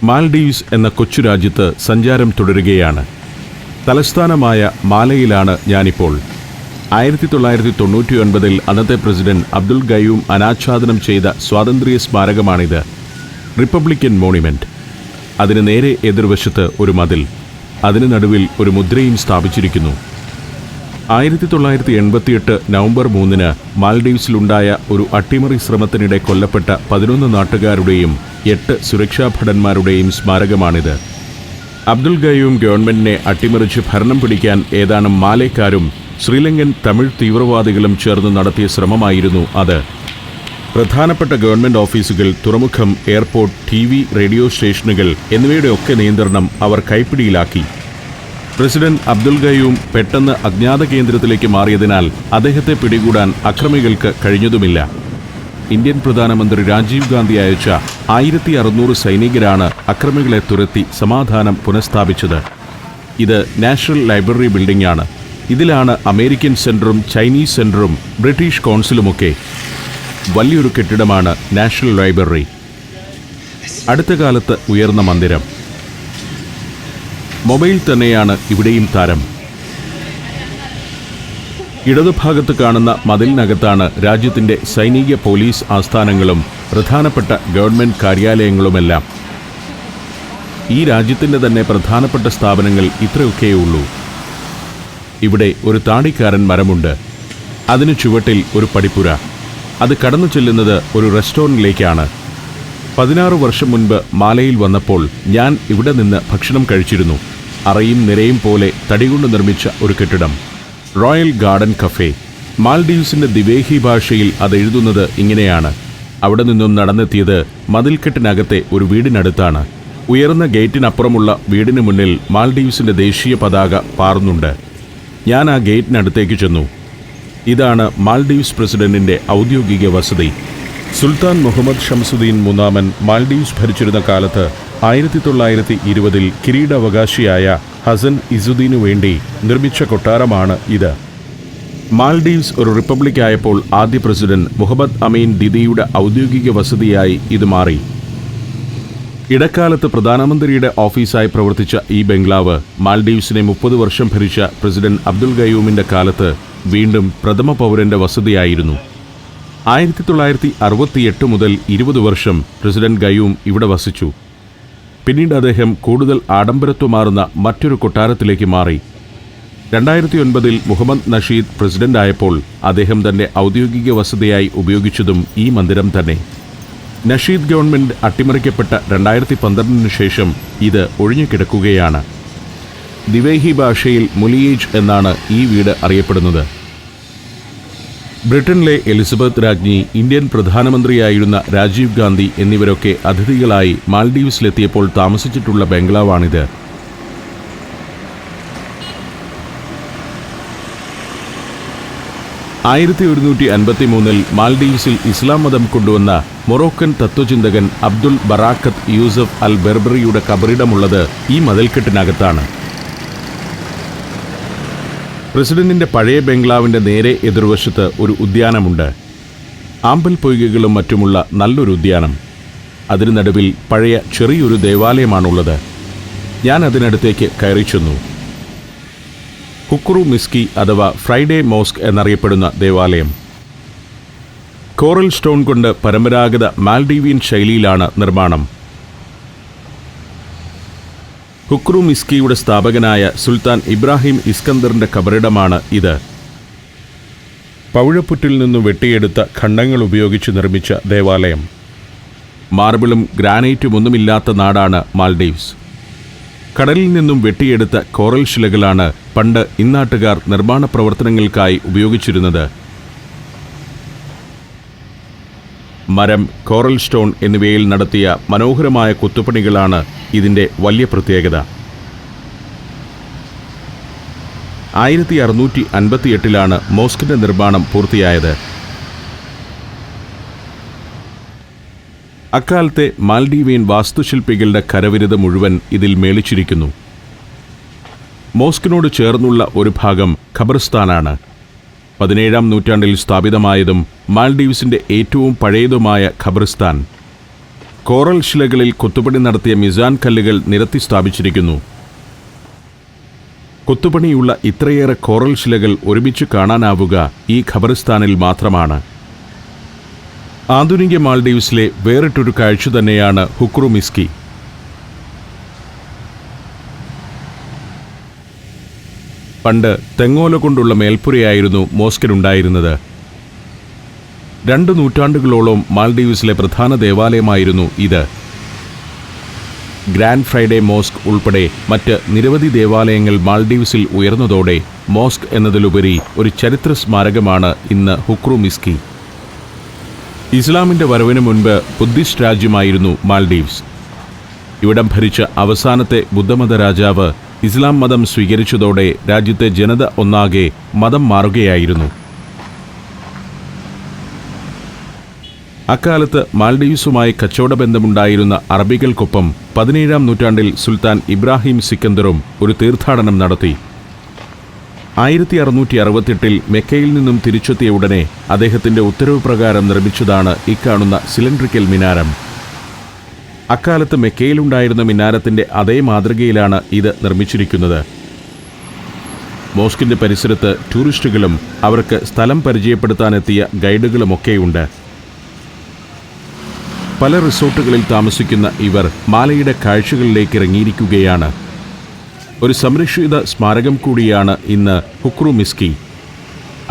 Maldives എന്ന കൊച്ചു രാജ്യത്ത് സഞ്ചാരം തുടരുകയാണ്. തലസ്ഥാനമായ മാലയിലാണ് ഞാനിപ്പോൾ. 1999 അന്നത്തെ പ്രസിഡന്റ് അബ്ദുൽ ഗയൂം അനാച്ഛാദനം ചെയ്ത സ്വാതന്ത്ര്യ സ്മാരകമാണിത്. Republican monument. അതിന് നേരെ എതിർവശത്ത് ഒരു മതിൽ, അതിന് നടുവിൽ ഒരു മുദ്രയും സ്ഥാപിച്ചിരിക്കുന്നു. 1988 നവംബർ 3 മാൽഡീവ്സിലുണ്ടായ ഒരു അട്ടിമറി ശ്രമത്തിനിടെ കൊല്ലപ്പെട്ട 11 നാട്ടുകാരുടെയും 8 സുരക്ഷാ ഭടന്മാരുടെയും സ്മാരകമാണിത്. അബ്ദുൽ ഗയൂം ഗവൺമെന്റിനെ അട്ടിമറിച്ച് ഭരണം പിടിക്കാൻ ഏതാനും മാലേക്കാരും ശ്രീലങ്കൻ തമിഴ് തീവ്രവാദികളും ചേർന്ന് നടത്തിയ ശ്രമമായിരുന്നു അത്. പ്രധാനപ്പെട്ട ഗവൺമെന്റ് ഓഫീസുകൾ, തുറമുഖം, എയർപോർട്ട്, TV, റേഡിയോ സ്റ്റേഷനുകൾ എന്നിവയുടെയൊക്കെ നിയന്ത്രണം അവർ കൈപ്പിടിയിലാക്കി. പ്രസിഡന്റ് അബ്ദുൽ ഗയൂം പെട്ടെന്ന് അജ്ഞാത കേന്ദ്രത്തിലേക്ക് മാറിയതിനാൽ അദ്ദേഹത്തെ പിടികൂടാൻ അക്രമികൾക്ക് കഴിഞ്ഞതുമില്ല. ഇന്ത്യൻ പ്രധാനമന്ത്രി രാജീവ് ഗാന്ധി അയച്ച 1600 സൈനികരാണ് അക്രമികളെ തുരത്തി സമാധാനം പുനഃസ്ഥാപിച്ചത്. ഇത് നാഷണൽ ലൈബ്രറി ബിൽഡിംഗ് ആണ്. ഇതിലാണ് അമേരിക്കൻ സെന്ററും ചൈനീസ് സെന്ററും ബ്രിട്ടീഷ് കൗൺസിലുമൊക്കെ. വലിയൊരു കെട്ടിടമാണ് നാഷണൽ ലൈബ്രറി. അടുത്ത കാലത്ത് ഉയർന്ന മന്ദിരം. മൊബൈൽ തന്നെയാണ് ഇവിടെയും താരം. ഇടതുഭാഗത്ത് കാണുന്ന മതിലിനകത്താണ് രാജ്യത്തിന്റെ സൈനിക പോലീസ് ആസ്ഥാനങ്ങളും പ്രധാനപ്പെട്ട ഗവൺമെന്റ് കാര്യാലയങ്ങളുമെല്ലാം. ഈ രാജ്യത്തിന്റെ തന്നെ പ്രധാനപ്പെട്ട സ്ഥാപനങ്ങൾ ഇത്രയൊക്കെയുള്ളൂ. ഇവിടെ ഒരു താടിക്കാരൻ മരമുണ്ട്. അതിന് ചുവട്ടിൽ ഒരു പടിപ്പുര. അത് കടന്നു ചെല്ലുന്നത് ഒരു റെസ്റ്റോറൻറ്റിലേക്കാണ്. 16 വർഷം മുൻപ് മാലയിൽ വന്നപ്പോൾ ഞാൻ ഇവിടെ നിന്ന് ഭക്ഷണം കഴിച്ചിരുന്നു. അറയും നിരയും പോലെ തടികൊണ്ട് നിർമ്മിച്ച ഒരു കെട്ടിടം, റോയൽ ഗാർഡൻ കഫേ. മാൽഡീവ്സിന്റെ ദിവേഹി ഭാഷയിൽ അത് എഴുതുന്നത് ഇങ്ങനെയാണ്. അവിടെ നിന്നും നടന്നെത്തിയത് മതിൽക്കെട്ടിനകത്തെ ഒരു വീടിനടുത്താണ്. ഉയർന്ന ഗേറ്റിനപ്പുറമുള്ള വീടിന് മുന്നിൽ മാൽഡീവ്സിന്റെ ദേശീയ പതാക പാറുന്നുണ്ട്. ഞാൻ ആ ഗേറ്റിനടുത്തേക്ക് ചെന്നു. ഇതാണ് മാൽഡീവ്സ് പ്രസിഡന്റിന്റെ ഔദ്യോഗിക വസതി. സുൽത്താൻ മുഹമ്മദ് ഷംസുദ്ദീൻ മൂന്നാമൻ മാൽഡീവ്സ് ഭരിച്ചിരുന്ന കാലത്ത് 1920 കിരീടാവകാശിയായ ഹസൻ ഇസുദ്ദീനു വേണ്ടി നിർമ്മിച്ച കൊട്ടാരമാണ് ഇത്. മാൽഡീവ്സ് ഒരു റിപ്പബ്ലിക് ആയപ്പോൾ ആദ്യ പ്രസിഡന്റ് മുഹമ്മദ് അമീൻ ദിദിയുടെ ഔദ്യോഗിക വസതിയായി ഇത് മാറി. ഇടക്കാലത്ത് പ്രധാനമന്ത്രിയുടെ ഓഫീസായി പ്രവർത്തിച്ച ഈ ബംഗ്ലാവ് മാൽഡീവ്സിനെ 30 വർഷം ഭരിച്ച പ്രസിഡന്റ് അബ്ദുൽ ഗയൂമിന്റെ കാലത്ത് വീണ്ടും പ്രഥമ പൗരന്റെ വസതിയായിരുന്നു. 1968 മുതൽ 20 വർഷം പ്രസിഡന്റ് ഗയൂം ഇവിടെ വസിച്ചു. പിന്നീട് അദ്ദേഹം കൂടുതൽ ആഡംബരത്വമാർന്ന മറ്റൊരു കൊട്ടാരത്തിലേക്ക് മാറി. 2009 മുഹമ്മദ് നഷീദ് പ്രസിഡന്റായപ്പോൾ അദ്ദേഹം തന്റെ ഔദ്യോഗിക വസതിയായി ഉപയോഗിച്ചതും ഈ മന്ദിരം തന്നെ. നഷീദ് ഗവൺമെന്റ് അട്ടിമറിക്കപ്പെട്ട 2012 ശേഷം ഇത് ഒഴിഞ്ഞുകിടക്കുകയാണ്. ദിവേഹി ഭാഷയിൽ മുലിയേജ് എന്നാണ് ഈ വീട് അറിയപ്പെടുന്നത്. ബ്രിട്ടനിലെ എലിസബത്ത് രാജ്ഞി, ഇന്ത്യൻ പ്രധാനമന്ത്രിയായിരുന്ന രാജീവ് ഗാന്ധി എന്നിവരൊക്കെ അതിഥികളായി മാൽഡീവ്സിലെത്തിയപ്പോൾ താമസിച്ചിട്ടുള്ള ബംഗ്ലാവാണിത്. മാൽഡീവ്സിൽ ഇസ്ലാം മതം കൊണ്ടുവന്ന മൊറോക്കൻ തത്വചിന്തകൻ അബ്ദുൽ ബറാക്കത്ത് യൂസഫ് അൽ ബെർബറിയുടെ കബറിടമുള്ളത് ഈ മതിൽക്കെട്ടിനകത്താണ്. പ്രസിഡന്റിന്റെ പഴയ ബംഗ്ലാവിന്റെ നേരെ എതിർവശത്ത് ഒരു ഉദ്യാനമുണ്ട്. ആമ്പൽ പൊയ്കകളും മറ്റുമുള്ള നല്ലൊരു ഉദ്യാനം. അതിന് നടുവിൽ പഴയ ചെറിയൊരു ദേവാലയമാണുള്ളത്. ഞാൻ അതിനടുത്തേക്ക് കയറി ചെന്നു. ഹുക്രു മിസ്കി അഥവാ ഫ്രൈഡേ മോസ്ക് എന്നറിയപ്പെടുന്ന ദേവാലയം. കോറൽ സ്റ്റോൺ കൊണ്ട് പരമ്പരാഗത മാൽഡീവിയൻ ശൈലിയിലാണ് നിർമ്മാണം. ഹുക്രു മിസ്കിയുടെ സ്ഥാപകനായ സുൽത്താൻ ഇബ്രാഹിം ഇസ്കന്ദറിന്റെ കബറിടമാണ് ഇത്. പവിഴപ്പുറ്റിൽ നിന്നു വെട്ടിയെടുത്ത ഖണ്ഡങ്ങൾ ഉപയോഗിച്ച് നിർമ്മിച്ച ദേവാലയം. മാർബിളും ഗ്രാനൈറ്റും ഒന്നുമില്ലാത്ത നാടാണ് മാൽഡീവ്സ്. കടലിൽ നിന്നും വെട്ടിയെടുത്ത കോറൽ ശിലകളാണ് പണ്ട് ഇന്നാട്ടുകാർ നിർമ്മാണ പ്രവർത്തനങ്ങൾക്കായി ഉപയോഗിച്ചിരുന്നത്. മരം, കോറൽ സ്റ്റോൺ എന്നിവയിൽ നടത്തിയ മനോഹരമായ കൊത്തുപണികളാണ് ഇതിൻ്റെ വലിയ പ്രത്യേകത. 1658 മോസ്കിന്റെ നിർമ്മാണം പൂർത്തിയായത്. അക്കാലത്തെ മാൽഡീവിയൻ വാസ്തുശില്പികളുടെ കരവിരുത് മുഴുവൻ ഇതിൽ മേളിച്ചിരിക്കുന്നു. മോസ്കിനോട് ചേർന്നുള്ള ഒരു ഭാഗം ഖബർസ്ഥാനാണ്. 17-ാം നൂറ്റാണ്ടിൽ സ്ഥാപിതമായതും മാൽഡീവ്സിന്റെ ഏറ്റവും പഴയതുമായ ഖബർസ്ഥാൻ. കോറൽ ശിലകളിൽ കൊത്തുപണി നടത്തിയ മിസാൻ കല്ലുകൾ നിരത്തി സ്ഥാപിച്ചിരിക്കുന്നു. കൊത്തുപണിയുള്ള ഇത്രയേറെ കോറൽ ശിലകൾ ഒരുമിച്ച് കാണാനാവുക ഈ ഖബറിസ്ഥാനിൽ മാത്രമാണ്. ആധുനിക മാൽഡീവ്സിലെ വേറിട്ടൊരു കാഴ്ച തന്നെയാണ് ഹുക്രു മിസ്കി. പണ്ട് തെങ്ങോല കൊണ്ടുള്ള മേൽപ്പുരയായിരുന്നു മോസ്കിനുണ്ടായിരുന്നത്. 2 നൂറ്റാണ്ടുകളോളം മാൽഡീവ്സിലെ പ്രധാന ദേവാലയമായിരുന്നു ഇത്. ഗ്രാൻഡ് ഫ്രൈഡേ മോസ്ക് ഉൾപ്പെടെ മറ്റ് നിരവധി ദേവാലയങ്ങൾ മാൽഡീവ്സിൽ ഉയർന്നതോടെ മോസ്ക് എന്നതിലുപരി ഒരു ചരിത്ര സ്മാരകമാണ് ഇന്ന് ഹുക്രു മിസ്കി. ഇസ്ലാമിൻ്റെ വരവിന് മുൻപ് ബുദ്ധിസ്റ്റ് രാജ്യമായിരുന്നു മാൽഡീവ്സ്. ഇവിടം ഭരിച്ച അവസാനത്തെ ബുദ്ധമത രാജാവ് ഇസ്ലാം മതം സ്വീകരിച്ചതോടെ രാജ്യത്തെ ജനത ഒന്നാകെ മതം മാറുകയായിരുന്നു. അക്കാലത്ത് മാൽഡീവ്സുമായി കച്ചവട ബന്ധമുണ്ടായിരുന്ന അറബികൾക്കൊപ്പം 17-ാം നൂറ്റാണ്ടിൽ സുൽത്താൻ ഇബ്രാഹിം സിക്കന്ദറും ഒരു തീർത്ഥാടനം നടത്തി. 1668-ൽ മെക്കയിൽ നിന്നും തിരിച്ചെത്തിയ ഉടനെ അദ്ദേഹത്തിൻ്റെ ഉത്തരവ് പ്രകാരം നിർമ്മിച്ചതാണ് ഇക്കാണുന്ന സിലിണ്ട്രിക്കൽ മിനാരം. അക്കാലത്ത് മെക്കയിലുണ്ടായിരുന്ന മിനാരത്തിൻ്റെ അതേ മാതൃകയിലാണ് ഇത് നിർമ്മിച്ചിരിക്കുന്നത്. മോസ്കിൻ്റെ പരിസരത്ത് ടൂറിസ്റ്റുകളും അവർക്ക് സ്ഥലം പരിചയപ്പെടുത്താനെത്തിയ ഗൈഡുകളുമൊക്കെയുണ്ട്. പല റിസോർട്ടുകളിൽ താമസിക്കുന്ന ഇവർ മാലയുടെ കാഴ്ചകളിലേക്ക് ഇറങ്ങിയിരിക്കുകയാണ്. ഒരു സംരക്ഷിത സ്മാരകം കൂടിയാണ് ഇന്ന് ഹുക്രു മിസ്കി.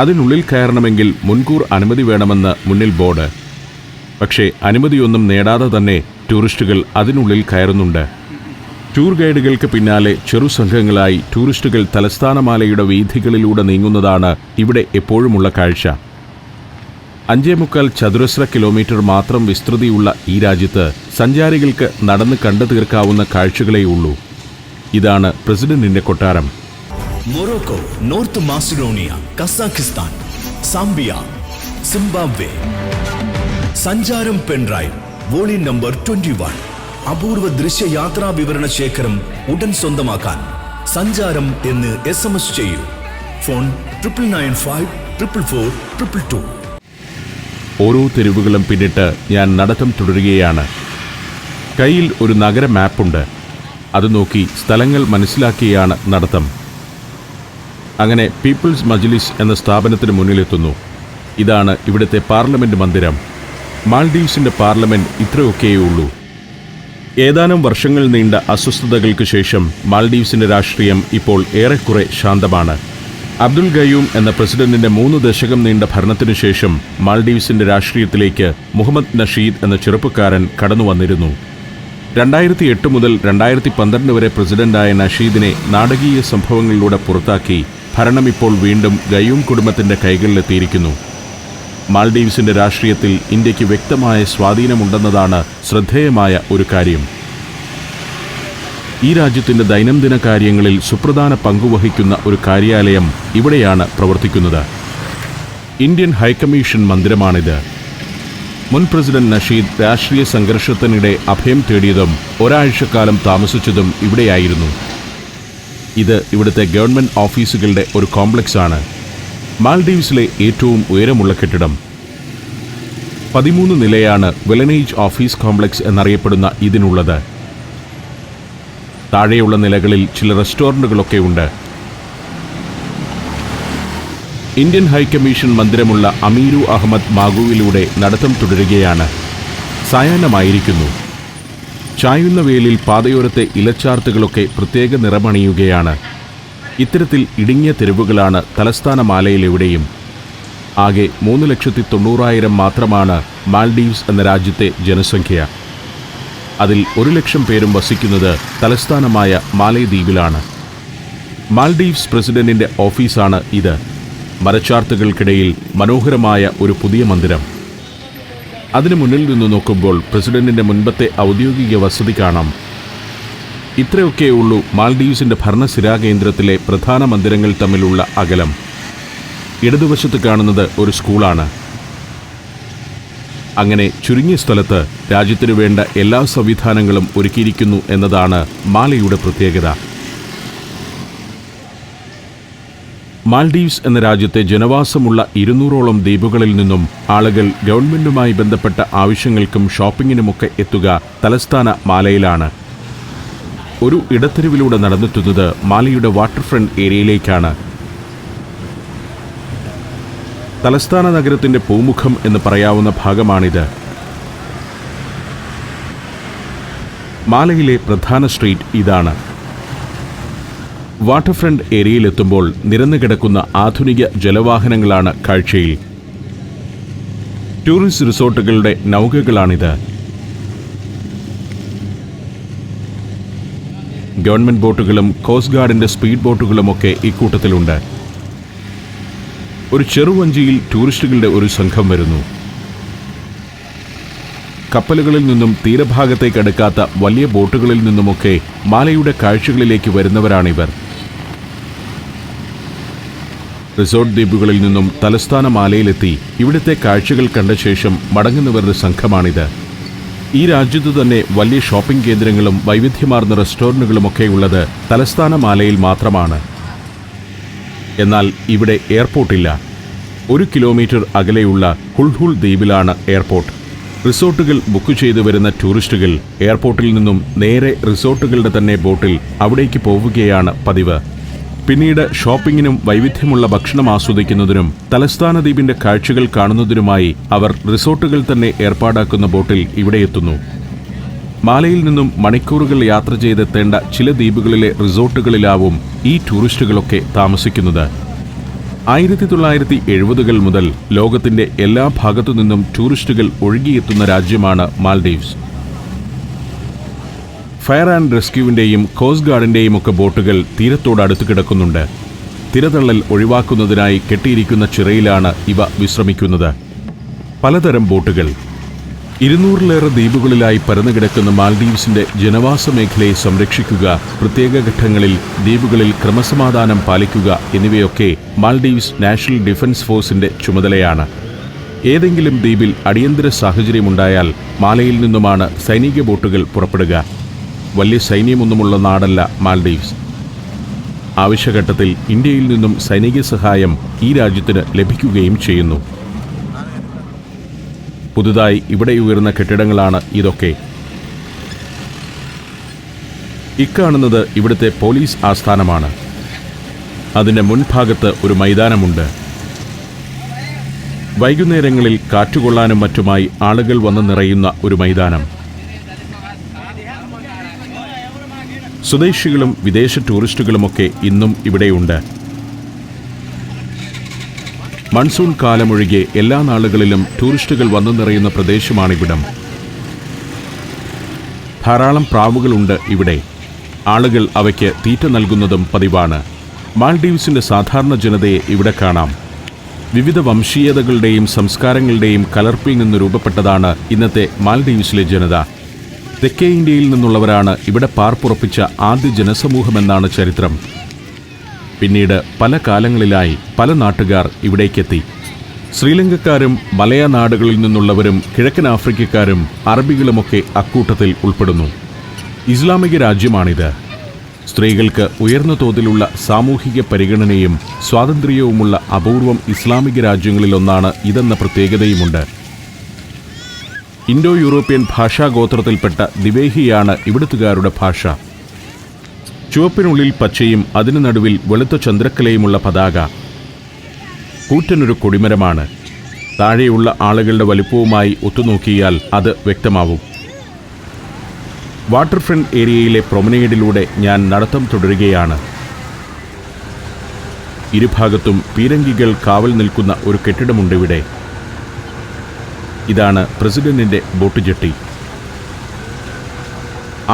അതിനുള്ളിൽ കയറണമെങ്കിൽ മുൻകൂർ അനുമതി വേണമെന്ന് മുന്നിൽ ബോർഡ്. പക്ഷേ അനുമതിയൊന്നും നേടാതെ തന്നെ ടൂറിസ്റ്റുകൾ അതിനുള്ളിൽ കയറുന്നുണ്ട്. ടൂർ ഗൈഡുകൾക്ക് പിന്നാലെ ചെറുസംഘങ്ങളായി ടൂറിസ്റ്റുകൾ തലസ്ഥാനമാലയുടെ വീഥികളിലൂടെ നീങ്ങുന്നതാണ് ഇവിടെ എപ്പോഴുമുള്ള കാഴ്ച. 5.25 ചതുരശ്ര കിലോമീറ്റർ മാത്രം വിസ്തൃതിയുള്ള ഈ രാജ്യത്ത് സഞ്ചാരികൾക്ക് നടന്ന് കണ്ടു തീർക്കാവുന്ന കാഴ്ചകളേയുള്ളൂ. ഇതാണ് പ്രസിഡന്റിന്റെ കൊട്ടാരം. Morocco, north Macedonia, Kazakhstan, Zambia, Zimbabwe. സഞ്ചാരം പെൻഡ്രൈവ് വോളിയം നമ്പർ 21. അപൂർവ ദൃശ്യയാത്രാ വിവരണ ശേഖരം ഉടൻ സ്വന്തമാക്കാൻ സഞ്ചാരം എന്ന് SMS ചെയ്യൂ. ഫോൺ 9995444222. ഓരോ തെരുവുകളും പിന്നിട്ട് ഞാൻ നടത്തം തുടരുകയാണ്. കയ്യിൽ ഒരു നഗര മാപ്പുണ്ട്. അത് നോക്കി സ്ഥലങ്ങൾ മനസ്സിലാക്കിയാണ് നടത്തം. അങ്ങനെ പീപ്പിൾസ് മജ്ലിസ് എന്ന സ്ഥാപനത്തിന് മുന്നിലെത്തുന്നു. ഇതാണ് ഇവിടുത്തെ പാർലമെൻറ്റ് മന്ദിരം. മാൽഡീവ്സിൻ്റെ പാർലമെൻറ്റ് ഇത്രയൊക്കെയുള്ളൂ. ഏതാനും വർഷങ്ങൾ നീണ്ട അസ്വസ്ഥതകൾക്ക് ശേഷം മാൽഡീവ്സിൻ്റെ രാഷ്ട്രീയം ഇപ്പോൾ ഏറെക്കുറെ ശാന്തമാണ്. അബ്ദുൽ ഗയൂം എന്ന പ്രസിഡന്റിന്റെ 3 ദശകം നീണ്ട ഭരണത്തിനു ശേഷം മാൽഡീവ്സിന്റെ രാഷ്ട്രീയത്തിലേക്ക് മുഹമ്മദ് നഷീദ് എന്ന ചെറുപ്പക്കാരൻ കടന്നു വന്നിരുന്നു. 2008 മുതൽ 2012 വരെ പ്രസിഡന്റായ നഷീദിനെ നാടകീയ സംഭവങ്ങളിലൂടെ പുറത്താക്കി ഭരണം ഇപ്പോൾ വീണ്ടും ഗയൂം കുടുംബത്തിന്റെ കൈകളിലെത്തിയിരിക്കുന്നു. മാൽഡീവ്സിന്റെ രാഷ്ട്രീയത്തിൽ ഇന്ത്യക്ക് വ്യക്തമായ സ്വാധീനമുണ്ടെന്നതാണ് ശ്രദ്ധേയമായ ഒരു കാര്യം. ഈ രാജ്യത്തിൻ്റെ ദൈനംദിന കാര്യങ്ങളിൽ സുപ്രധാന പങ്കുവഹിക്കുന്ന ഒരു കാര്യാലയം ഇവിടെയാണ് പ്രവർത്തിക്കുന്നത്. ഇന്ത്യൻ ഹൈക്കമ്മീഷൻ മന്ദിരമാണിത്. മുൻ പ്രസിഡന്റ് നഷീദ് രാഷ്ട്രീയ സംഘർഷത്തിനിടെ അഭയം തേടിയതും ഒരാഴ്ചക്കാലം താമസിച്ചതും ഇവിടെയായിരുന്നു. ഇത് ഇവിടുത്തെ ഗവൺമെൻറ് ഓഫീസുകളുടെ ഒരു കോംപ്ലക്സാണ്. മാൽഡീവ്സിലെ ഏറ്റവും ഉയരമുള്ള കെട്ടിടം. 13 നിലയാണ് വെലനേജ് ഓഫീസ് കോംപ്ലക്സ് എന്നറിയപ്പെടുന്ന ഇതിനുള്ളത്. താഴെയുള്ള നിലകളിൽ ചില റെസ്റ്റോറൻറ്റുകളൊക്കെ ഉണ്ട്. ഇന്ത്യൻ ഹൈക്കമ്മീഷൻ മന്ദിരമുള്ള അമീരു അഹമ്മദ് മാഗുവിലൂടെ നടത്തം തുടരുകയാണ്. സായാഹ്നമായിരിക്കുന്നു. ചായുന്ന വെയിലിൽ പാതയോരത്തെ ഇലച്ചാർത്തുകളൊക്കെ പ്രത്യേക നിറമണിയുകയാണ്. ഇത്തരത്തിൽ ഇടുങ്ങിയ തെരുവുകളാണ് തലസ്ഥാനമാലയിലെവിടെയും. ആകെ 3,90,000 മാത്രമാണ് മാൽഡീവ്സ് എന്ന രാജ്യത്തെ ജനസംഖ്യ. അതിൽ 1,00,000 പേരും വസിക്കുന്നത് തലസ്ഥാനമായ മാലദ്വീപിലാണ്. മാൽഡീവ്സ് പ്രസിഡന്റിന്റെ ഓഫീസാണ് ഇത്. മരച്ചാർത്തുകൾക്കിടയിൽ മനോഹരമായ ഒരു പുതിയ മന്ദിരം. അതിനു മുന്നിൽ നിന്ന് നോക്കുമ്പോൾ പ്രസിഡന്റിന്റെ മുൻപത്തെ ഔദ്യോഗിക വസതി കാണാം. ഇത്രയൊക്കെയുള്ളൂ മാൽഡീവ്സിന്റെ ഭരണസിരാകേന്ദ്രത്തിലെ പ്രധാന മന്ദിരങ്ങൾ തമ്മിലുള്ള അകലം. ഇടതുവശത്ത് കാണുന്നത് ഒരു സ്കൂളാണ്. അങ്ങനെ ചുരുങ്ങിയ സ്ഥലത്ത് രാജ്യത്തിനു വേണ്ട എല്ലാ സംവിധാനങ്ങളും ഒരുക്കിയിരിക്കുന്നു എന്നതാണ് മാലയുടെ പ്രത്യേകത. മാൽഡീവ്സ് എന്ന രാജ്യത്തെ ജനവാസമുള്ള 200ഓളം ദ്വീപുകളിൽ നിന്നും ആളുകൾ ഗവൺമെന്റുമായി ബന്ധപ്പെട്ട ആവശ്യങ്ങൾക്കും ഷോപ്പിങ്ങിനുമൊക്കെ എത്തുക തലസ്ഥാന മാലയിലാണ്. ഒരു ഇടത്തെരുവിലൂടെ നടന്നെത്തുന്നത് മാലയുടെ വാട്ടർ ഫ്രണ്ട് ഏരിയയിലേക്കാണ്. തലസ്ഥാന നഗരത്തിന്റെ പൂമുഖം എന്ന് പറയാവുന്ന ഭാഗമാണിത്. മാലയിലെ പ്രധാന സ്ട്രീറ്റ് ഇതാണ്. വാട്ടർ ഫ്രണ്ട് ഏരിയയിലെത്തുമ്പോൾ നിരന്നു കിടക്കുന്ന ആധുനിക ജലവാഹനങ്ങളാണ് കാഴ്ചയിൽ. ടൂറിസ്റ്റ് റിസോർട്ടുകളുടെ നൗകകളാണിത്. ഗവൺമെന്റ് ബോട്ടുകളും കോസ്റ്റ് ഗാർഡിന്റെ സ്പീഡ് ബോട്ടുകളുമൊക്കെ ഇക്കൂട്ടത്തിലുണ്ട്. ഒരു ചെറുവഞ്ചിയിൽ ടൂറിസ്റ്റുകളുടെ ഒരു സംഘം വരുന്നു. കപ്പലുകളിൽ നിന്നും തീരഭാഗത്തേക്ക് അടുക്കാത്ത വലിയ ബോട്ടുകളിൽ നിന്നുമൊക്കെ മാലയുടെ കാഴ്ചകളിലേക്ക് വരുന്നവരാണിവർ. റിസോർട്ട് ദ്വീപുകളിൽ നിന്നും തലസ്ഥാന മാലയിലെത്തി ഇവിടുത്തെ കാഴ്ചകൾ കണ്ട ശേഷം മടങ്ങുന്നവരുടെ സംഘമാണിത്. ഈ രാജ്യത്തു തന്നെ വലിയ ഷോപ്പിംഗ് കേന്ദ്രങ്ങളും വൈവിധ്യമാർന്ന റെസ്റ്റോറൻറ്റുകളുമൊക്കെ ഉള്ളത് തലസ്ഥാന മാലയിൽ മാത്രമാണ്. എന്നാൽ ഇവിടെ എയർപോർട്ടില്ല. 1 കിലോമീറ്റർ അകലെയുള്ള ഹുൾഹുൾ ദ്വീപിലാണ് എയർപോർട്ട്. റിസോർട്ടുകൾ ബുക്ക് ചെയ്തു വരുന്ന ടൂറിസ്റ്റുകൾ എയർപോർട്ടിൽ നിന്നും നേരെ റിസോർട്ടുകളുടെ തന്നെ ബോട്ടിൽ അവിടേക്ക് പോവുകയാണ് പതിവ്. പിന്നീട് ഷോപ്പിങ്ങിനും വൈവിധ്യമുള്ള ഭക്ഷണം ആസ്വദിക്കുന്നതിനും തലസ്ഥാന ദ്വീപിന്റെ കാഴ്ചകൾ കാണുന്നതിനുമായി അവർ റിസോർട്ടുകൾ തന്നെ ഏർപ്പാടാക്കുന്ന ബോട്ടിൽ ഇവിടെ എത്തുന്നു. മാലയിൽ നിന്നും മണിക്കൂറുകൾ യാത്ര ചെയ്തെത്തേണ്ട ചില ദ്വീപുകളിലെ റിസോർട്ടുകളിലാവും ഈ ടൂറിസ്റ്റുകളൊക്കെ താമസിക്കുന്നത്. 1970-കൾ മുതൽ ലോകത്തിന്റെ എല്ലാ ഭാഗത്തു നിന്നും ടൂറിസ്റ്റുകൾ ഒഴുകിയെത്തുന്ന രാജ്യമാണ് മാൽഡീവ്സ്. ഫയർ ആൻഡ് റെസ്ക്യൂവിന്റെയും കോസ്റ്റ് ഗാർഡിന്റെയും ഒക്കെ ബോട്ടുകൾ തീരത്തോടടുത്ത് കിടക്കുന്നുണ്ട്. തിരതള്ളൽ ഒഴിവാക്കുന്നതിനായി കെട്ടിയിരിക്കുന്ന ചിറയിലാണ് ഇവ വിശ്രമിക്കുന്നത്. പലതരം ബോട്ടുകൾ. 200-ലേറെ ദ്വീപുകളിലായി പരന്നുകിടക്കുന്ന മാൽഡീവ്സിന്റെ ജനവാസ മേഖലയെ സംരക്ഷിക്കുക, പ്രത്യേക ഘട്ടങ്ങളിൽ ദ്വീപുകളിൽ ക്രമസമാധാനം പാലിക്കുക എന്നിവയൊക്കെ മാൽഡീവ്സ് നാഷണൽ ഡിഫൻസ് ഫോഴ്സിന്റെ ചുമതലയാണ്. ഏതെങ്കിലും ദ്വീപിൽ അടിയന്തര സാഹചര്യമുണ്ടായാൽ മാലയിൽ നിന്നുമാണ് സൈനിക ബോട്ടുകൾ പുറപ്പെടുക. വലിയ സൈന്യമൊന്നുമുള്ള നാടല്ല മാൽഡീവ്സ്. ആവശ്യഘട്ടത്തിൽ ഇന്ത്യയിൽ നിന്നും സൈനിക സഹായം ഈ രാജ്യത്തിന് ലഭിക്കുകയും ചെയ്യുന്നു. പുതുതായി ഇവിടെ ഉയർന്ന കെട്ടിടങ്ങളാണ് ഇതൊക്കെ. ഇക്കാണുന്നത് ഇവിടുത്തെ പോലീസ് ആസ്ഥാനമാണ്. അതിൻ്റെ മുൻഭാഗത്ത് ഒരു മൈതാനമുണ്ട്. വൈകുന്നേരങ്ങളിൽ കാറ്റുകൊള്ളാനും മറ്റുമായി ആളുകൾ വന്ന് നിറയുന്ന ഒരു മൈതാനം. സ്വദേശികളും വിദേശ ടൂറിസ്റ്റുകളുമൊക്കെ ഇന്നും ഇവിടെയുണ്ട്. മൺസൂൺ കാലമൊഴികെ എല്ലാ നാളുകളിലും ടൂറിസ്റ്റുകൾ വന്നു നിറയുന്ന പ്രദേശമാണിവിടം. ധാരാളം പ്രാവുകളുണ്ട് ഇവിടെ. ആളുകൾ അവയ്ക്ക് തീറ്റ നൽകുന്നതും പതിവാണ്. മാൽഡീവ്സിന്റെ സാധാരണ ജനതയെ ഇവിടെ കാണാം. വിവിധ വംശീയതകളുടെയും സംസ്കാരങ്ങളുടെയും കലർപ്പിൽ നിന്ന് രൂപപ്പെട്ടതാണ് ഇന്നത്തെ മാൽഡീവ്സിലെ ജനത. തെക്കേ ഇന്ത്യയിൽ നിന്നുള്ളവരാണ് ഇവിടെ പാർപ്പുറപ്പിച്ച ആദ്യ ജനസമൂഹമെന്നാണ് ചരിത്രം. പിന്നീട് പല കാലങ്ങളിലായി പല നാട്ടുകാർ ഇവിടേക്കെത്തി. ശ്രീലങ്കക്കാരും മലയ നാടുകളിൽ നിന്നുള്ളവരും കിഴക്കൻ ആഫ്രിക്കക്കാരും അറബികളുമൊക്കെ അക്കൂട്ടത്തിൽ ഉൾപ്പെടുന്നു. ഇസ്ലാമിക രാജ്യമാണിത്. സ്ത്രീകൾക്ക് ഉയർന്ന തോതിലുള്ള സാമൂഹിക പരിഗണനയും സ്വാതന്ത്ര്യവുമുള്ള അപൂർവം ഇസ്ലാമിക രാജ്യങ്ങളിലൊന്നാണ് ഇതെന്ന പ്രത്യേകതയുമുണ്ട്. ഇൻഡോ യൂറോപ്യൻ ഭാഷാഗോത്രത്തിൽപ്പെട്ട ദിവേഹിയാണ് ഇവിടുത്തുകാരുടെ ഭാഷ. ചുവപ്പിനുള്ളിൽ പച്ചയും അതിനു നടുവിൽ വെളുത്ത ചന്ദ്രക്കലയുമുള്ള പതാക. കൂറ്റനൊരു കൊടിമരമാണ്. താഴെയുള്ള ആളുകളുടെ വലിപ്പവുമായി ഒത്തുനോക്കിയാൽ അത് വ്യക്തമാവും. വാട്ടർ ഫ്രണ്ട് ഏരിയയിലെ പ്രൊമനേഡിലൂടെ ഞാൻ നടത്തം തുടരുകയാണ്. ഇരുഭാഗത്തും പീരങ്കികൾ കാവൽ നിൽക്കുന്ന ഒരു കെട്ടിടമുണ്ടിവിടെ. ഇതാണ് പ്രസിഡന്റിന്റെ ബോട്ട് ജെട്ടി.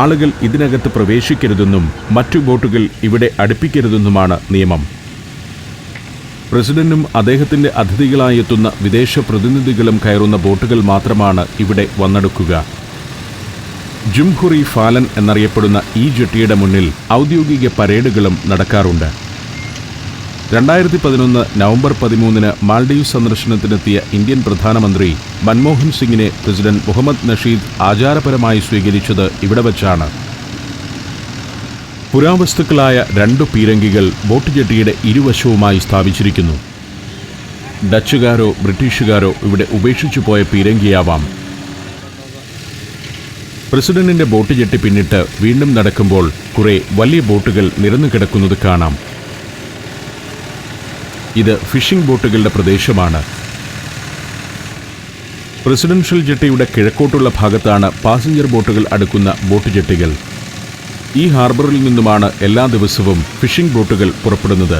ആളുകൾ ഇതിനകത്ത് പ്രവേശിക്കരുതെന്നും മറ്റു ബോട്ടുകൾ ഇവിടെ അടുപ്പിക്കരുതെന്നുമാണ് നിയമം. പ്രസിഡന്റും അദ്ദേഹത്തിന്റെ അതിഥികളായി എത്തുന്ന വിദേശ പ്രതിനിധികളും കയറുന്ന ബോട്ടുകൾ മാത്രമാണ് ഇവിടെ വന്നെടുക്കുക. ജുംഹുറി ഫാലൻ എന്നറിയപ്പെടുന്ന ഈ ജെട്ടിയുടെ മുന്നിൽ ഔദ്യോഗിക പരേഡുകളും നടക്കാറുണ്ട്. 2011 നവംബർ 13 മാൽഡീവ് സന്ദർശനത്തിനെത്തിയ ഇന്ത്യൻ പ്രധാനമന്ത്രി മൻമോഹൻ സിംഗിനെ പ്രസിഡന്റ് മുഹമ്മദ് നഷീദ് ആചാരപരമായി സ്വീകരിച്ചത് ഇവിടെ വച്ചാണ്. പുരാവസ്തുക്കളായ 2 പീരങ്കികൾ ബോട്ട് ജെട്ടിയുടെ ഇരുവശവുമായി സ്ഥാപിച്ചിരിക്കുന്നു. ഡച്ചുകാരോ ബ്രിട്ടീഷുകാരോ ഇവിടെ ഉപേക്ഷിച്ചു പോയ പീരങ്കിയാവാം. പ്രസിഡന്റിന്റെ ബോട്ട് ജെട്ടി പിന്നിട്ട് വീണ്ടും നടക്കുമ്പോൾ കുറെ വലിയ ബോട്ടുകൾ നിരന്നു കിടക്കുന്നത് കാണാം. ഇത് ഫിഷിംഗ് ബോട്ടുകളുടെ പ്രദേശമാണ്. പ്രസിഡൻഷ്യൽ ജെട്ടിയുടെ കിഴക്കോട്ടുള്ള ഭാഗത്താണ് പാസഞ്ചർ ബോട്ടുകൾ അടുക്കുന്ന ബോട്ട് ജെട്ടികൾ. ഈ ഹാർബറിൽ നിന്നുമാണ് എല്ലാ ദിവസവും ഫിഷിംഗ് ബോട്ടുകൾ പുറപ്പെടുന്നത്.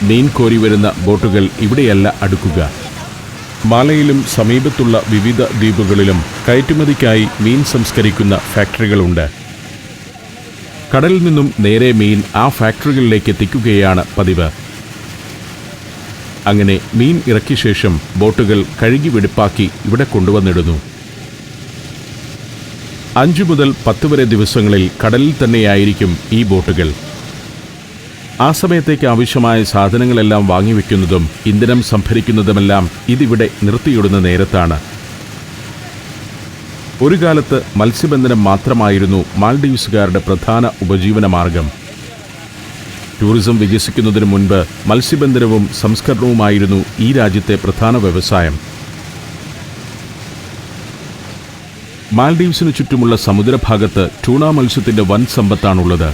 മീൻ കോരി വരുന്ന ബോട്ടുകൾ ഇവിടെയല്ല അടുക്കുക. മാലയിലും സമീപത്തുള്ള വിവിധ ദ്വീപുകളിലും കയറ്റുമതിക്കായി മീൻ സംസ്കരിക്കുന്ന ഫാക്ടറികളുണ്ട്. കടലിൽ നിന്നും നേരെ മീൻ ആ ഫാക്ടറികളിലേക്ക് എത്തിക്കുകയാണ് പതിവ്. അങ്ങനെ മീൻ ഇറക്കിയ ശേഷം ബോട്ടുകൾ കഴുകി വെടിപ്പാക്കി ഇവിടെ കൊണ്ടുവന്നിടുന്നു. 5 മുതൽ 10 വരെ ദിവസങ്ങളിൽ കടലിൽ തന്നെയായിരിക്കും ഈ ബോട്ടുകൾ. ആ സമയത്തേക്ക് ആവശ്യമായ സാധനങ്ങളെല്ലാം വാങ്ങിവെക്കുന്നതും ഇന്ധനം സംഭരിക്കുന്നതുമെല്ലാം ഇതിവിടെ നിർത്തിയിടുന്ന നേരത്താണ്. ഒരു കാലത്ത് മത്സ്യബന്ധനം മാത്രമായിരുന്നു മാൽഡീവ്സുകാരുടെ പ്രധാന ഉപജീവന മാർഗം. ടൂറിസം വികസിക്കുന്നതിനു മുൻപ് മത്സ്യബന്ധനവും സംസ്കരണവുമായിരുന്നു ഈ രാജ്യത്തെ പ്രധാന വ്യവസായം. മാൽഡീവ്സിനു ചുറ്റുമുള്ള സമുദ്രഭാഗത്ത് ട്യൂണ മത്സ്യത്തിന്റെ വൻ സമ്പത്താണുള്ളത്.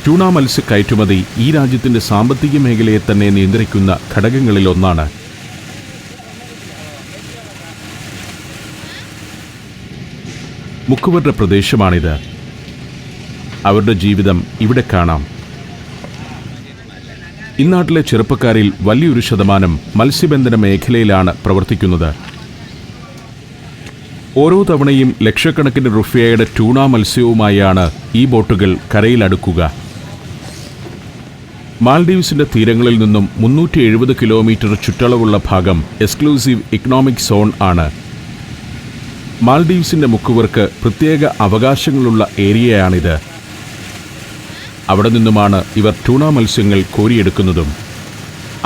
ട്യൂണ മത്സ്യ കയറ്റുമതി ഈ രാജ്യത്തിന്റെ സാമ്പത്തിക മേഖലയെ തന്നെ നിയന്ത്രിക്കുന്ന ഘടകങ്ങളിലൊന്നാണ്. മുക്കുവരുടെ പ്രദേശമാണിത്. അവരുടെ ജീവിതം ഇവിടെ കാണാം. ഇന്നാട്ടിലെ ചെറുപ്പക്കാരിൽ വലിയൊരു ശതമാനം മത്സ്യബന്ധന മേഖലയിലാണ് പ്രവർത്തിക്കുന്നത്. ഓരോ തവണയും ലക്ഷക്കണക്കിന് റുഫിയയുടെ ട്യൂണ മത്സ്യവുമായാണ് ഈ ബോട്ടുകൾ കരയിലടുക്കുക. മാൽഡീവ്സിന്റെ തീരങ്ങളിൽ നിന്നും 370 കിലോമീറ്റർ ചുറ്റളവുള്ള ഭാഗം എക്സ്ക്ലൂസീവ് ഇക്കണോമിക് സോൺ ആണ്. മാൽഡീവ്സിന്റെ മുക്കുവർക്ക് പ്രത്യേക അവകാശങ്ങളുള്ള ഏരിയയാണിത്. അവിടെ നിന്നുമാണ് ഇവർ ട്യൂണ മത്സ്യങ്ങൾ കോരിയെടുക്കുന്നതും.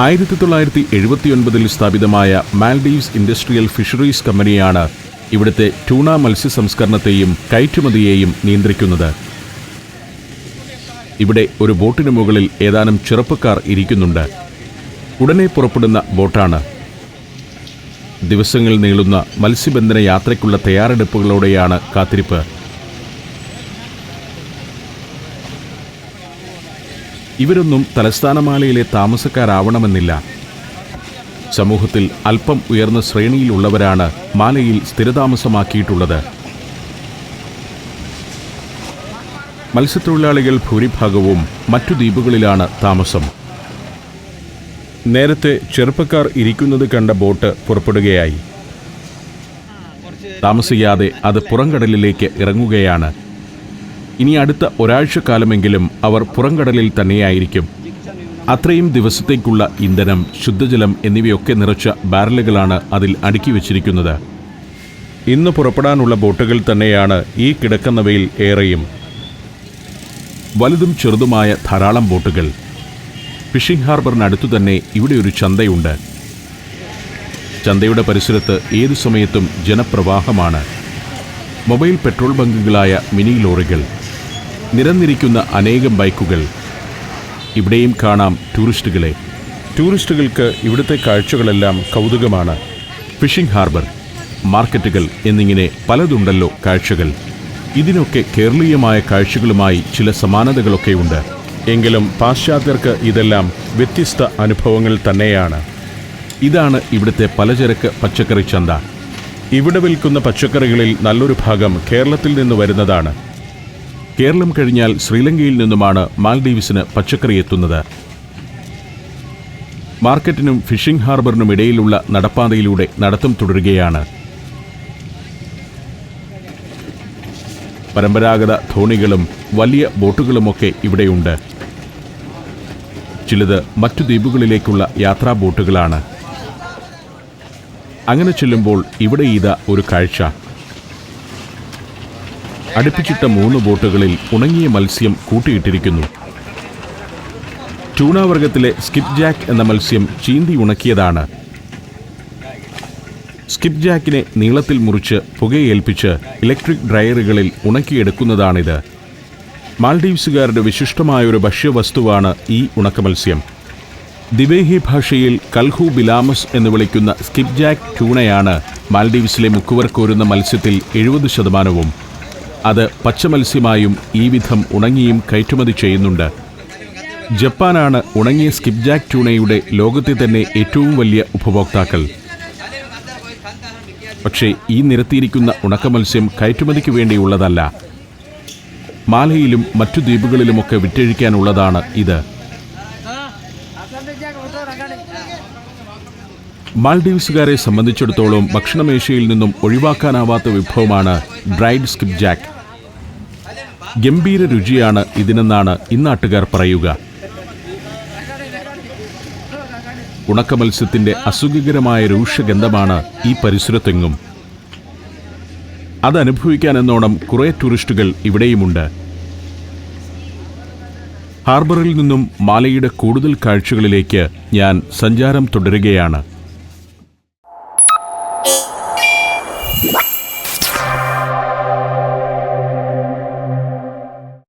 1979 സ്ഥാപിതമായ മാൽഡീവ്സ് ഇൻഡസ്ട്രിയൽ ഫിഷറീസ് കമ്പനിയാണ് ഇവിടുത്തെ ട്യൂണ മത്സ്യ സംസ്കരണത്തെയും കയറ്റുമതിയെയും നിയന്ത്രിക്കുന്നത്. ഇവിടെ ഒരു ബോട്ടിന് മുകളിൽ ഏതാനും ചെറുപ്പക്കാർ ഇരിക്കുന്നുണ്ട്. ഉടനെ പുറപ്പെടുന്ന ബോട്ടാണ്. ദിവസങ്ങൾ നീളുന്ന മത്സ്യബന്ധന യാത്രയ്ക്കുള്ള തയ്യാറെടുപ്പുകളോടെയാണ് കാത്തിരിപ്പ്. ഇവരൊന്നും തലസ്ഥാനമാലയിലെ താമസക്കാരാവണമെന്നില്ല. സമൂഹത്തിൽ അല്പം ഉയർന്ന ശ്രേണിയിലുള്ളവരാണ് മാലയിൽ സ്ഥിരതാമസമാക്കിയിട്ടുള്ളത്. മത്സ്യത്തൊഴിലാളികൾ ഭൂരിഭാഗവും മറ്റു ദ്വീപുകളിലാണ് താമസം. നേരത്തെ ചെറുപ്പക്കാർ ഇരിക്കുന്നത് കണ്ട ബോട്ട് പുറപ്പെടുകയായി. താമസിയാതെ അത് പുറംകടലിലേക്ക് ഇറങ്ങുകയാണ്. ഇനി അടുത്ത ഒരാഴ്ചക്കാലമെങ്കിലും അവർ പുറംകടലിൽ തന്നെയായിരിക്കും. അത്രയും ദിവസത്തേക്കുള്ള ഇന്ധനം, ശുദ്ധജലം എന്നിവയൊക്കെ നിറച്ച ബാരലുകളാണ് അതിൽ അടുക്കി വച്ചിരിക്കുന്നത്. ഇന്ന് പുറപ്പെടാനുള്ള ബോട്ടുകൾ തന്നെയാണ് ഈ കിടക്കുന്നവയിൽ ഏറെയും. വലുതും ചെറുതുമായ ധാരാളം ബോട്ടുകൾ. ഫിഷിംഗ് ഹാർബറിനടുത്തു തന്നെ ഇവിടെ ഒരു ചന്തയുണ്ട്. ചന്തയുടെ പരിസരത്ത് ഏതു സമയത്തും ജനപ്രവാഹമാണ്. മൊബൈൽ പെട്രോൾ ബങ്കുകളായ മിനി ലോറികൾ, നിരന്നിരിക്കുന്ന അനേകം ബൈക്കുകൾ. ഇവിടെയും കാണാം ടൂറിസ്റ്റുകളെ. ടൂറിസ്റ്റുകൾക്ക് ഇവിടുത്തെ കാഴ്ചകളെല്ലാം കൗതുകമാണ്. ഫിഷിംഗ് ഹാർബർ, മാർക്കറ്റുകൾ എന്നിങ്ങനെ പലതുണ്ടല്ലോ കാഴ്ചകൾ. ഇതിനൊക്കെ കേരളീയമായ കാഴ്ചകളുമായി ചില സമാനതകളൊക്കെയുണ്ട്. എങ്കിലും പാശ്ചാത്യർക്ക് ഇതെല്ലാം വ്യത്യസ്ത അനുഭവങ്ങൾ തന്നെയാണ്. ഇതാണ് ഇവിടുത്തെ പലചരക്ക് പച്ചക്കറി ചന്ത. ഇവിടെ വിൽക്കുന്ന പച്ചക്കറികളിൽ നല്ലൊരു ഭാഗം കേരളത്തിൽ നിന്ന് വരുന്നതാണ്. കേരളം കഴിഞ്ഞാൽ ശ്രീലങ്കയിൽ നിന്നുമാണ് മാൽഡീവ്സിന് പച്ചക്കറി എത്തുന്നത്. മാർക്കറ്റിനും ഫിഷിംഗ് ഹാർബറിനും ഇടയിലുള്ള നടപ്പാതയിലൂടെ നടത്തം തുടരുകയാണ്. പരമ്പരാഗത തോണികളും വലിയ ബോട്ടുകളുമൊക്കെ ഇവിടെയുണ്ട്. ചിലത് മറ്റു ദ്വീപുകളിലേക്കുള്ള യാത്രാ ബോട്ടുകളാണ്. അങ്ങനെ ചെല്ലുമ്പോൾ ഇവിടെ ഇതാ ഒരു കാഴ്ച. അടുപ്പിച്ചിട്ട 3 ബോട്ടുകളിൽ ഉണങ്ങിയ മത്സ്യം കൂട്ടിയിട്ടിരിക്കുന്നു. ട്യൂണ വർഗത്തിലെ സ്കിപ്പ് ജാക്ക് എന്ന മത്സ്യം ചീന്തി ഉണക്കിയതാണ്. സ്കിപ്പ് ജാക്കിനെ നീളത്തിൽ മുറിച്ച് പുകയേൽപ്പിച്ച് ഇലക്ട്രിക് ഡ്രയറുകളിൽ ഉണക്കിയെടുക്കുന്നതാണിത്. മാൽഡീവ്സുകാരുടെ വിശിഷ്ടമായൊരു ഭക്ഷ്യവസ്തുവാണ് ഈ ഉണക്കമത്സ്യം. ദിവേഹി ഭാഷയിൽ കൽഹു ബിലാമസ് എന്ന് വിളിക്കുന്ന സ്കിപ്ജാക്ക് ട്യൂണയാണ് മാൽഡീവ്സിലെ മുക്കുവർ കോരുന്ന മത്സ്യത്തിൽ 70%. അത് പച്ചമത്സ്യമായും ഈ വിധം ഉണങ്ങിയും കയറ്റുമതി ചെയ്യുന്നുണ്ട്. ജപ്പാനാണ് ഉണങ്ങിയ സ്കിപ്ജാക്ക് ട്യൂണയുടെ ലോകത്തെ തന്നെ ഏറ്റവും വലിയ ഉപഭോക്താക്കൾ. പക്ഷേ ഈ നിരത്തിയിരിക്കുന്ന ഉണക്കമത്സ്യം കയറ്റുമതിക്ക് വേണ്ടിയുള്ളതല്ല. മാലയിലും മറ്റു ദ്വീപുകളിലുമൊക്കെ വിറ്റഴിക്കാനുള്ളതാണ് ഇത്. മാൽഡീവ്സുകാരെ സംബന്ധിച്ചിടത്തോളം ഭക്ഷണമേശയിൽ നിന്നും ഒഴിവാക്കാനാവാത്ത വിഭവമാണ് ഡ്രൈഡ് സ്കിപ്ജാക്ക്. ഗംഭീര രുചിയാണ് ഇതിനെന്നാണ് ഇന്നാട്ടുകാർ പറയുക. ഉണക്കമത്സ്യത്തിൻ്റെ അസുഖകരമായ രൂക്ഷഗന്ധമാണ് ഈ പരിസരത്തെങ്ങും. അതനുഭവിക്കാനെന്നോണം കുറേ ടൂറിസ്റ്റുകൾ ഇവിടെയുമുണ്ട്. ഹാർബറിൽ നിന്നും മാലയുടെ കൂടുതൽ കാഴ്ചകളിലേക്ക് ഞാൻ സഞ്ചാരം തുടരുകയാണ്.